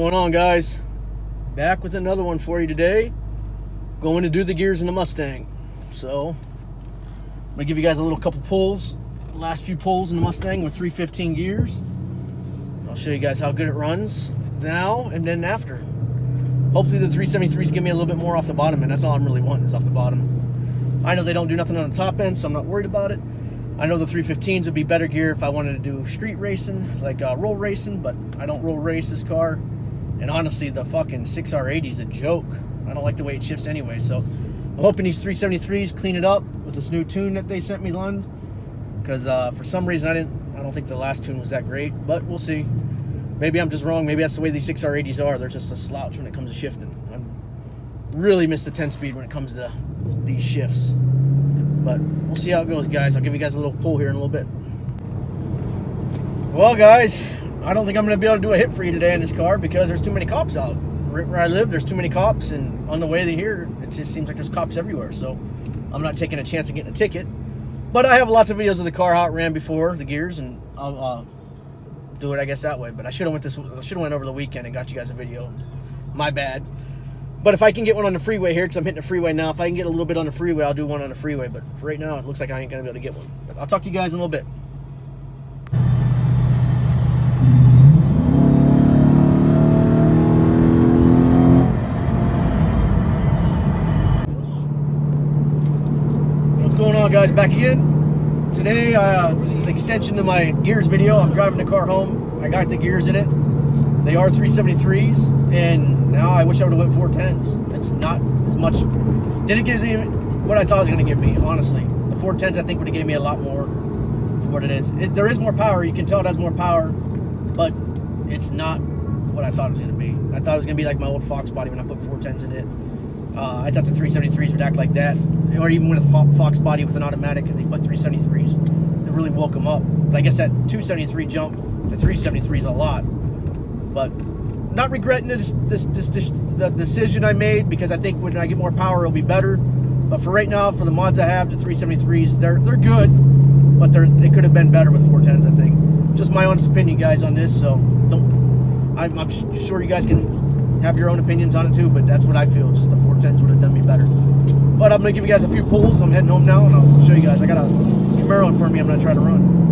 going on, guys? Back with another one for you today. Going to do the gears in the Mustang. So I'm gonna give you guys a little couple pulls. The last few pulls in the Mustang with 315 gears. I'll show you guys how good it runs now and then after. Hopefully the 373s give me a little bit more off the bottom, and that's all I'm really wanting is off the bottom. I know they don't do nothing on the top end, so I'm not worried about it. I know the 315s would be better gear if I wanted to do street racing, like roll racing, but I don't roll race this car. And honestly, the fucking 6R80 is a joke. I don't like the way it shifts anyway, so I'm hoping these 373s clean it up with this new tune that they sent me, Lund. Because for some reason I don't think the last tune was that great, but we'll see. Maybe I'm just wrong. Maybe that's the way these 6R80s are. They're just a slouch when it comes to shifting. I really miss the 10-speed when it comes to these shifts. But we'll see how it goes, guys. I'll give you guys a little pull here in a little bit. Well, guys, I don't think I'm going to be able to do a hit for you today in this car because there's too many cops out. Right where I live, there's too many cops, and on the way to here, it just seems like there's cops everywhere. So I'm not taking a chance of getting a ticket. But I have lots of videos of the car, how it ran before, the gears, and I'll do it, I guess, that way. But I should have went over the weekend and got you guys a video. My bad. But if I can get one on the freeway here, because I'm hitting the freeway now, if I can get a little bit on the freeway, I'll do one on the freeway. But for right now, it looks like I ain't going to be able to get one. But I'll talk to you guys in a little bit. What's going on, guys? Back again. Today, this is an extension to my gears video. I'm driving the car home. I got the gears in it. They are 373s, and now I wish I would have went 410s. It's not as much. Didn't give me what I thought it was going to give me, honestly. The 410s, I think, would have given me a lot more for what it is. There is more power. You can tell it has more power, but it's not what I thought it was going to be. I thought it was going to be like my old Fox body when I put 410s in it. I thought the 373s would act like that, or even with a Fox body with an automatic, and they put 373s. They really woke them up. But I guess that 273 jump to 373 is a lot. But not regretting the decision I made, because I think when I get more power, it'll be better. But for right now, for the mods I have, the 373s, they're good, but they could have been better with 410s, I think. Just my honest opinion, guys, on this. So I'm sure you guys can have your own opinions on it too, but that's what I feel. Just the 410s would have done me better. But I'm gonna give you guys a few pulls. I'm heading home now, and I'll show you guys. I got a Camaro in front of me. I'm gonna try to run.